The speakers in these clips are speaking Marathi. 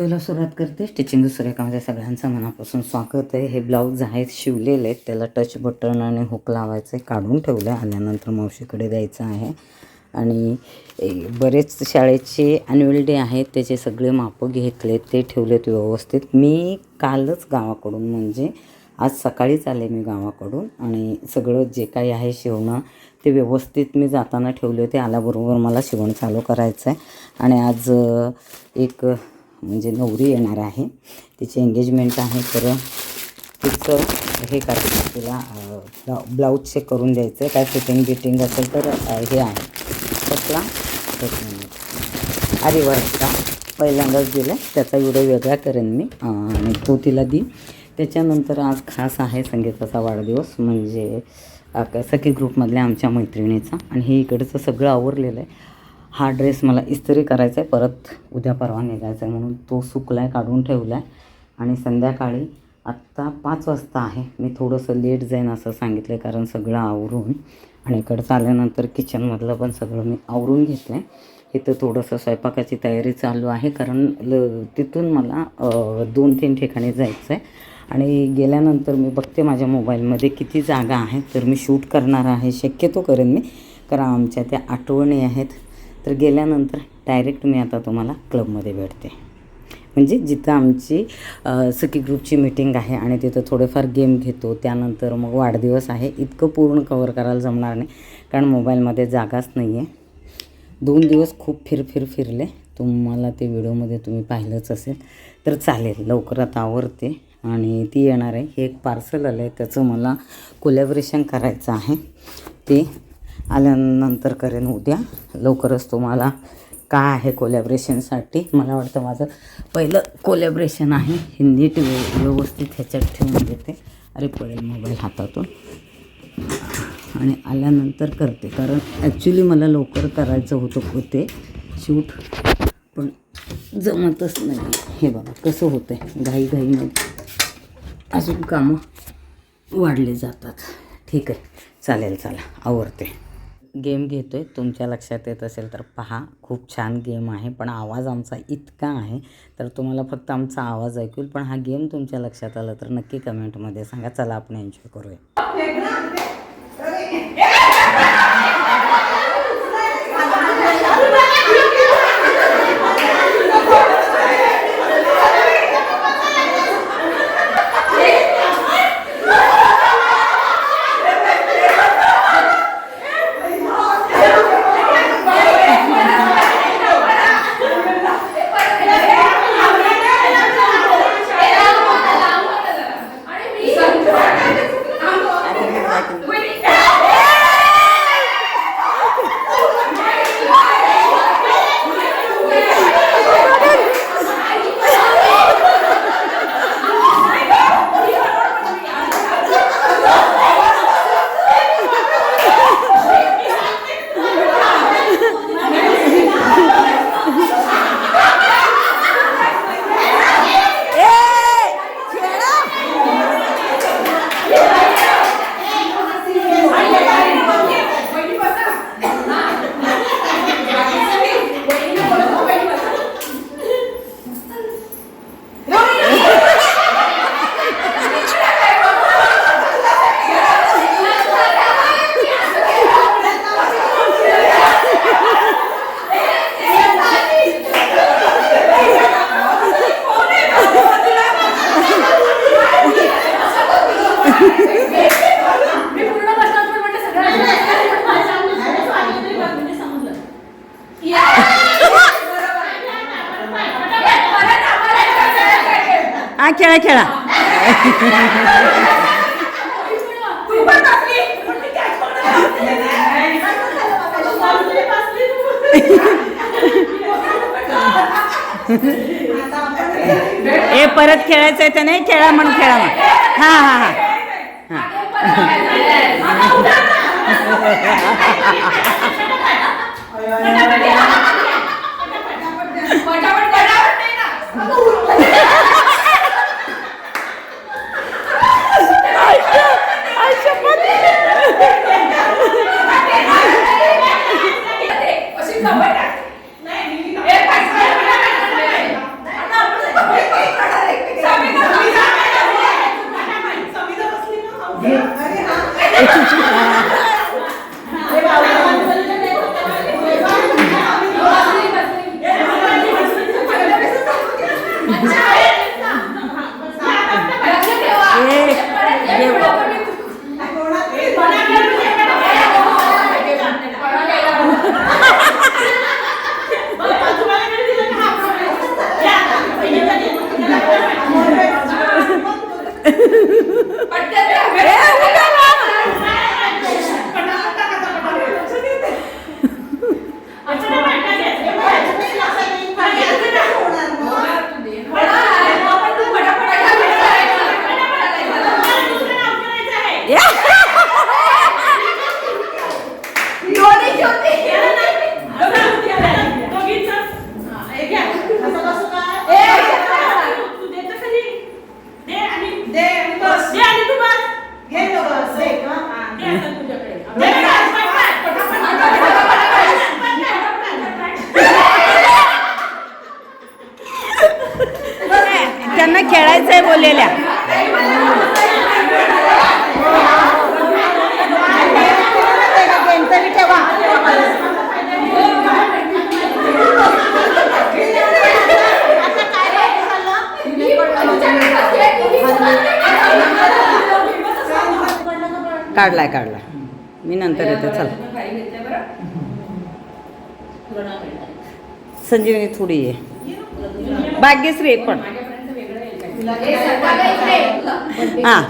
व्हिडिओला सुरुवात करते. स्टिचिंग सुरेखामध्ये सगळ्यांचं मनापासून स्वागत आहे. हे ब्लाऊज आहेत शिवलेले आहेत, त्याला टच बटन आणि हुक लावायचं आहे. काढून ठेवलं आहे, आल्यानंतर मावशीकडे द्यायचं आहे. आणि बरेच शाळेचे ॲन्युअल डे आहेत, त्याचे सगळे मापं घेतले, ते ठेवलेत व्यवस्थित. मी कालच गावाकडून म्हणजे आज सकाळीच आले मी गावाकडून आणि सगळं जे काही आहे शिवणं ते व्यवस्थित मी जाताना ठेवले होते. आल्याबरोबर मला शिवण चालू करायचं आहे. आणि आज एक म्हणजे नवरी येणार आहे, तिची एंगेजमेंट आहे, तर तिचं हे करायचं, तिला ब्लाऊज चेक करून द्यायचं. काय फिटिंग बिटिंग असेल तर हे आहे कसला आरीवर्कचा पहिल्यांदाच दिलं, त्याचा व्हिडिओ वेगळा करेन मी आणि तो तिला देईन. त्याच्यानंतर आज खास आहे संगीताचा वाढदिवस, म्हणजे सखी ग्रुपमधल्या आमच्या मैत्रिणीचा. आणि हे इकडचं सगळं आवरलेलं आहे. हा ड्रेस मला इस्त्री करायचा आहे, परत उद्या परवा निघायचा आहे म्हणून तो सुकला आहे, काढून ठेवला आहे. आणि संध्याकाळी आत्ता 5 वाजता आहे. मी थोडंसं लेट जाईन असं सांगितलं आहे, कारण सगळं आवरून आणि इकडचं आल्यानंतर किचनमधलं पण सगळं मी आवरून घेतलं आहे. इथं थोडंसं स्वयंपाकाची तयारी चालू आहे, कारण तिथून मला 2-3 ठिकाणी जायचं आहे. आणि गेल्यानंतर मी बघते माझ्या मोबाईलमध्ये किती जागा आहे, तर मी शूट करणार आहे, शक्यतो करेन मी, कारण आमच्या त्या आठवणी आहेत. तर गेल्यानंतर डायरेक्ट मी आता तुम्हाला क्लबमध्ये भेटते, म्हणजे जिथं आमची सखी ग्रुपची मीटिंग आहे आणि तिथं थोडेफार गेम घेतो. त्यानंतर मग वाढदिवस आहे. इतकं पूर्ण कवर करायला जमणार नाही, कारण मोबाईलमध्ये जागाच नाही आहे. 2 दिवस खूप फिरले, तुम्हाला ते व्हिडिओमध्ये तुम्ही पाहिलंच असेल. तर चालेल, लवकरात आवरते आणि ती येणार आहे. हे एक पार्सल आलं आहे, त्याचं मला कोलॅबरेशन करायचं आहे, ते आल्यानंतर करेन उद्या. लवकरच तुम्हाला काय आहे कोलॅबरेशनसाठी. मला वाटतं माझं पहिलं कोलॅबरेशन आहे. हे नीट व्यवस्थित ह्याच्यात ठेवून देते. अरे पडेल मोबाईल हातातून. आणि आल्यानंतर करते, कारण ॲक्च्युली मला लवकर करायचं होते शूट, पण जमतच नाही. हे बघा कसं होतं आहे, घाईमध्ये अजून कामं वाढले जातात. ठीक आहे, चालेल, चला आवरते. गेम घेतो आहे, तुमच्या लक्षात येत असेल तर पहा, खूप छान गेम आहे. पण आवाज आमचा इतका आहे तर तुम्हाला फक्त आमचा आवाज ऐकूल, पण हा गेम तुमच्या लक्षात आला तर नक्की कमेंटमध्ये सांगा. चला आपण एन्जॉय करूया. खेळा खेळा. ए परत खेळायचं आहे तर नाही, खेळा म्हणून खेळा मग. हां हां त्यांना खेळायचंय बोललेल्या. काढलाय मी नंतर येते. चल संजीवनी थोडी आहे. भाग्यश्री पण हां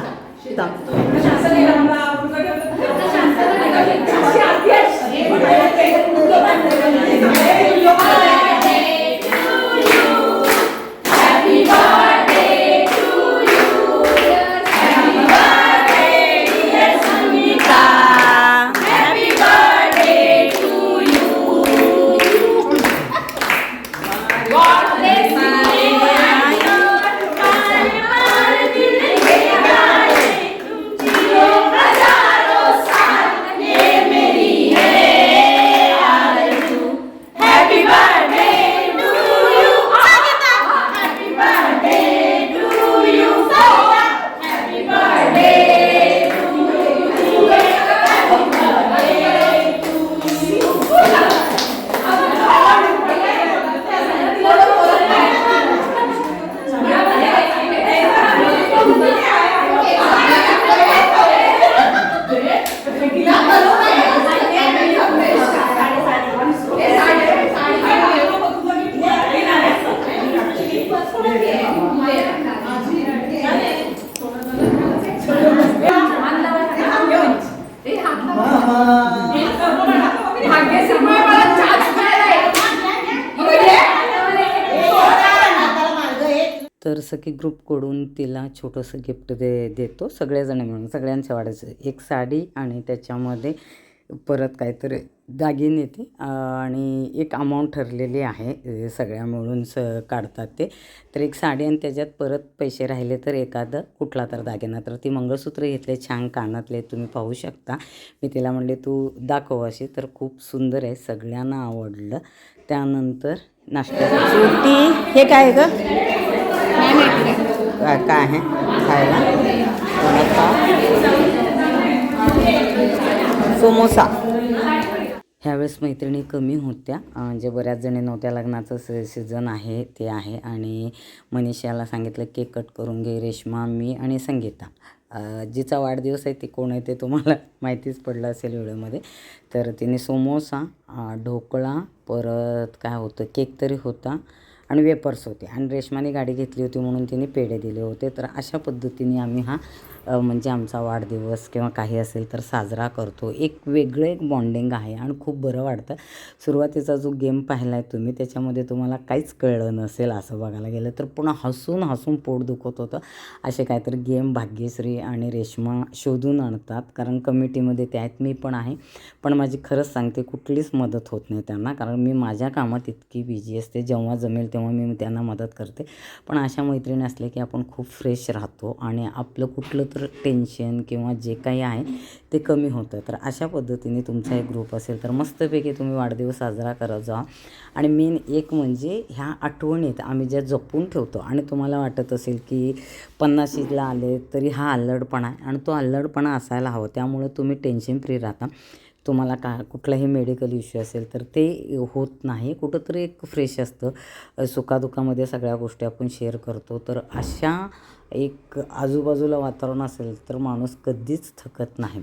तर सखी ग्रुपकडून तिला छोटंसं गिफ्ट देतो सगळेजण मिळून. सगळ्यांच्या वाढायचं एक साडी आणि त्याच्यामध्ये परत काहीतरी दागिने ते आणि एक अमाऊंट ठरलेली आहे सगळ्या मिळून काढतात ते. तर एक साडी आणि त्याच्यात परत पैसे राहिले तर एखादं कुठला तर दागिना. तर ती मंगळसूत्र घेतले छान कानातले तुम्ही पाहू शकता. मी तिला म्हणले तू दाखव अशी, तर खूप सुंदर आहे, सगळ्यांना आवडलं. त्यानंतर नाश्त्याची छोटी हे काय ग काय आहे खायला समोसा. ह्यावेळेस मैत्रिणी कमी होत्या, म्हणजे बऱ्याच जणी नव्हत्या. लग्नाचं सीझन आहे ते आहे. आणि मनीषाला सांगितलं केक कट करून घे, रेश्मा, मी आणि संगीता. जिचा वाढदिवस आहे ती कोण आहे ते तुम्हाला माहितीच पडलं असेल व्हिडिओमध्ये. तर तिने समोसा, ढोकळा, परत काय होतं केक तरी होता आणि वेपर्स होते. आणि रेश्माने गाडी घेतली होती म्हणून तिने पेढे दिले होते. तर अशा पद्धतीने आम्ही हा म्हणजे आमचा वाढदिवस किंवा काही असेल तर साजरा करतो. एक वेगळं एक बॉन्डिंग आहे आणि खूप बरं वाटतं. सुरुवातीचा जो गेम पाहिला आहे तुम्ही त्याच्यामध्ये तुम्हाला काहीच कळलं नसेल असं बघायला गेलं तर, पुन्हा हसून हसून पोट दुखत होतं. असे काहीतरी गेम भाग्यश्री आणि रेश्मा शोधून आणतात, कारण कमिटीमध्ये ते आहेत, मी पण आहे. पण माझी खरंच सांगते कुठलीच मदत होत नाही त्यांना, कारण मी माझ्या कामात इतकी बिझी असते. जेव्हा जमेल तेव्हा मी त्यांना मदत करते. पण अशा मैत्रिणी असल्या की आपण खूप फ्रेश राहतो आणि आपलं कुठलं तर टेन्शन किंवा जे काही आहे ते कमी होतं. तर अशा पद्धतीने तुमचा एक ग्रुप असेल तर मस्तपैकी तुम्ही वाढदिवस साजरा करत जा. आणि मेन एक म्हणजे ह्या आठवणीत आम्ही ज्या जपून ठेवतो. आणि तुम्हाला वाटत असेल की 50ला आले तरी हा अल्लडपणा आहे, आणि तो अल्लडपणा असायला हवं. त्यामुळे तुम्ही टेन्शन फ्री राहता. तुम्हाला कुठलाही मेडिकल इश्यू असेल तर ते होत नाही. कुठंतरी एक फ्रेश असतं. सुखादुखामध्ये सगळ्या गोष्टी आपण शेअर करतो. तर अशा एक आजूबाजूला वातावरण असेल तर माणूस कधीच थकत नाही.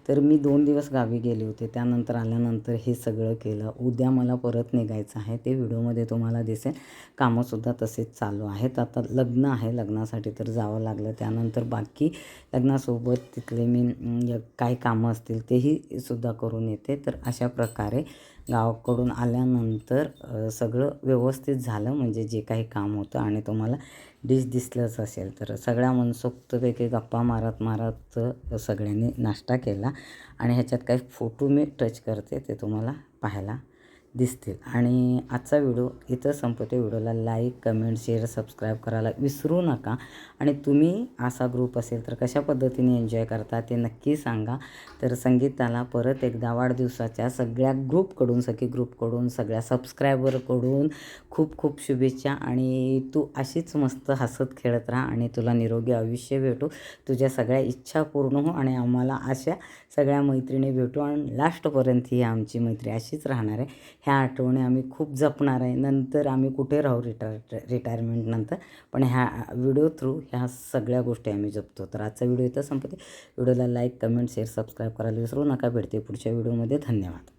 तर मी 2 दिवस गावी गेले होते. त्यानंतर आल्यानंतर हे सगळं केलं. उद्या मला परत निघायचं आहे, ते व्हिडिओमध्ये तुम्हाला दिसेल. कामंसुद्धा तसेच चालू आहेत. आता लग्न आहे, लग्नासाठी तर जावं लागलं. त्यानंतर बाकी लग्नासोबत तिथले मी काही कामं असतील तेही सुद्धा करून येते. तर अशा प्रकारे गावाकडून आल्यानंतर सगळं व्यवस्थित झालं, म्हणजे जे काही काम होतं. आणि तुम्हाला डिश दिसलंच असेल तर सगळ्या मनसोक्तपैकी गप्पा मारत सगळ्यांनी नाश्ता केला. आणि ह्याच्यात काही फोटो मी टच करते ते तुम्हाला पाहायला दिसतील. आणि आजचा व्हिडिओ इथं संपवते. व्हिडिओला लाईक, कमेंट, शेअर, सबस्क्राईब करायला विसरू नका. आणि तुम्ही असा ग्रुप असेल तर कशा पद्धतीने एन्जॉय करता ते नक्की सांगा. तर संगीताला परत एकदा वाढदिवसाच्या सगळ्या ग्रुपकडून, सखी ग्रुपकडून, सगळ्या सबस्क्रायबरकडून खूप खूप शुभेच्छा. आणि तू अशीच मस्त हसत खेळत राहा आणि तुला निरोगी आयुष्य भेटू, तुझ्या सगळ्या इच्छा पूर्ण हो आणि आम्हाला अशा सगळ्या मैत्रिणी भेटू आणि लास्टपर्यंत ही आमची मैत्री अशीच राहणार आहे. ह्या आठवणी आम्ही खूप जपणार आहे. नंतर आम्ही कुठे राहू रिटायरमेंटनंतर, पण ह्या व्हिडिओ थ्रू ह्या सगळ्या गोष्टी आम्ही जपतो. तर आजचा व्हिडिओ इथं संपते. व्हिडिओला लाईक, कमेंट, शेअर, सबस्क्राईब करायला विसरू नका. भेटते पुढच्या व्हिडिओमध्ये. धन्यवाद.